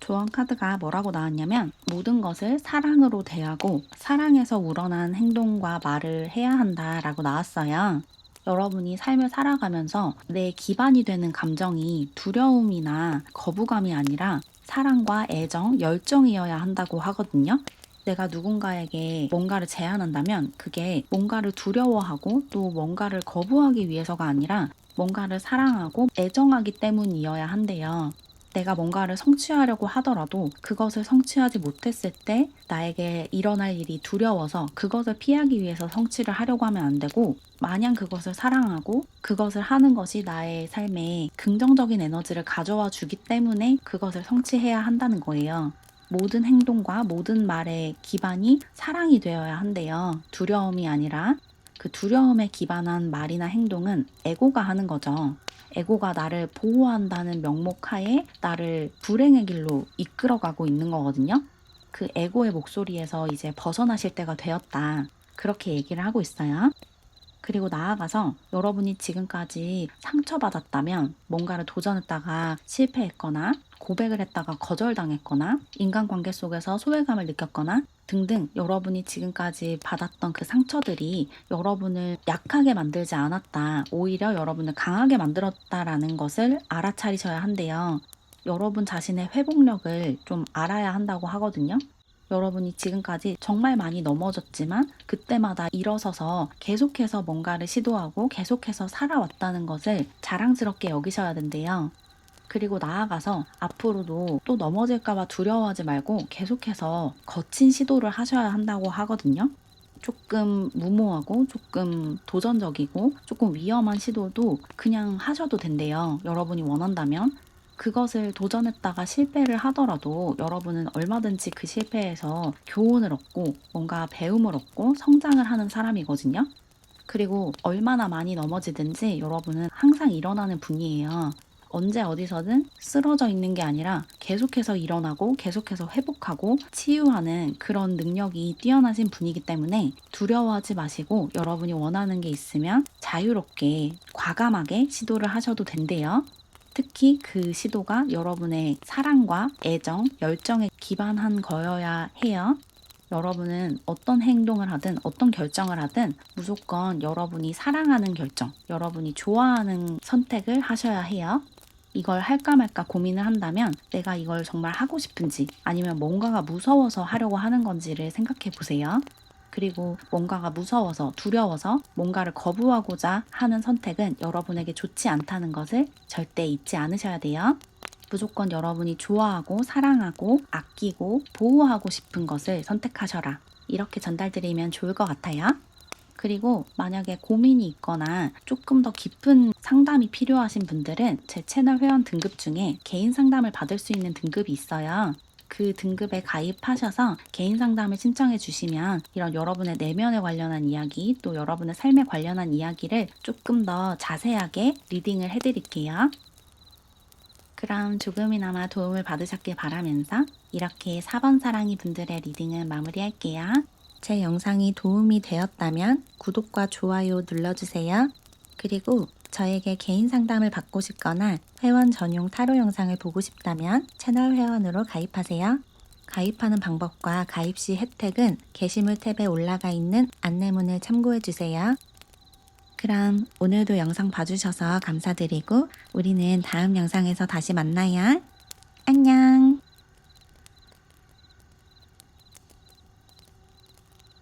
조언 카드가 뭐라고 나왔냐면 모든 것을 사랑으로 대하고 사랑에서 우러난 행동과 말을 해야 한다라고 나왔어요. 여러분이 삶을 살아가면서 내 기반이 되는 감정이 두려움이나 거부감이 아니라 사랑과 애정, 열정이어야 한다고 하거든요. 내가 누군가에게 뭔가를 제안한다면 그게 뭔가를 두려워하고 또 뭔가를 거부하기 위해서가 아니라 뭔가를 사랑하고 애정하기 때문이어야 한대요. 내가 뭔가를 성취하려고 하더라도 그것을 성취하지 못했을 때 나에게 일어날 일이 두려워서 그것을 피하기 위해서 성취를 하려고 하면 안 되고, 마냥 그것을 사랑하고 그것을 하는 것이 나의 삶에 긍정적인 에너지를 가져와 주기 때문에 그것을 성취해야 한다는 거예요. 모든 행동과 모든 말의 기반이 사랑이 되어야 한대요. 두려움이 아니라. 그 두려움에 기반한 말이나 행동은 에고가 하는 거죠. 에고가 나를 보호한다는 명목하에 나를 불행의 길로 이끌어가고 있는 거거든요. 그 에고의 목소리에서 이제 벗어나실 때가 되었다. 그렇게 얘기를 하고 있어요. 그리고 나아가서 여러분이 지금까지 상처받았다면 뭔가를 도전했다가 실패했거나 고백을 했다가 거절당했거나 인간관계 속에서 소외감을 느꼈거나 등등 여러분이 지금까지 받았던 그 상처들이 여러분을 약하게 만들지 않았다. 오히려 여러분을 강하게 만들었다라는 것을 알아차리셔야 한대요. 여러분 자신의 회복력을 좀 알아야 한다고 하거든요. 여러분이 지금까지 정말 많이 넘어졌지만 그때마다 일어서서 계속해서 뭔가를 시도하고 계속해서 살아왔다는 것을 자랑스럽게 여기셔야 된대요. 그리고 나아가서 앞으로도 또 넘어질까봐 두려워하지 말고 계속해서 거친 시도를 하셔야 한다고 하거든요. 조금 무모하고 조금 도전적이고 조금 위험한 시도도 그냥 하셔도 된대요. 여러분이 원한다면. 그것을 도전했다가 실패를 하더라도 여러분은 얼마든지 그 실패에서 교훈을 얻고 뭔가 배움을 얻고 성장을 하는 사람이거든요. 그리고 얼마나 많이 넘어지든지 여러분은 항상 일어나는 분이에요. 언제 어디서든 쓰러져 있는 게 아니라 계속해서 일어나고 계속해서 회복하고 치유하는 그런 능력이 뛰어나신 분이기 때문에 두려워하지 마시고 여러분이 원하는 게 있으면 자유롭게 과감하게 시도를 하셔도 된대요. 특히 그 시도가 여러분의 사랑과 애정, 열정에 기반한 거여야 해요. 여러분은 어떤 행동을 하든 어떤 결정을 하든 무조건 여러분이 사랑하는 결정, 여러분이 좋아하는 선택을 하셔야 해요. 이걸 할까 말까 고민을 한다면 내가 이걸 정말 하고 싶은지 아니면 뭔가가 무서워서 하려고 하는 건지를 생각해 보세요. 그리고 뭔가가 무서워서 두려워서 뭔가를 거부하고자 하는 선택은 여러분에게 좋지 않다는 것을 절대 잊지 않으셔야 돼요. 무조건 여러분이 좋아하고 사랑하고 아끼고 보호하고 싶은 것을 선택하셔라. 이렇게 전달드리면 좋을 것 같아요. 그리고 만약에 고민이 있거나 조금 더 깊은 상담이 필요하신 분들은 제 채널 회원 등급 중에 개인 상담을 받을 수 있는 등급이 있어요. 그 등급에 가입하셔서 개인 상담을 신청해 주시면 이런 여러분의 내면에 관련한 이야기 또 여러분의 삶에 관련한 이야기를 조금 더 자세하게 리딩을 해드릴게요. 그럼 조금이나마 도움을 받으셨길 바라면서 이렇게 4번 사랑이 분들의 리딩을 마무리할게요. 제 영상이 도움이 되었다면 구독과 좋아요 눌러주세요. 그리고 저에게 개인 상담을 받고 싶거나 회원 전용 타로 영상을 보고 싶다면 채널 회원으로 가입하세요. 가입하는 방법과 가입 시 혜택은 게시물 탭에 올라가 있는 안내문을 참고해주세요. 그럼 오늘도 영상 봐주셔서 감사드리고 우리는 다음 영상에서 다시 만나요. 안녕!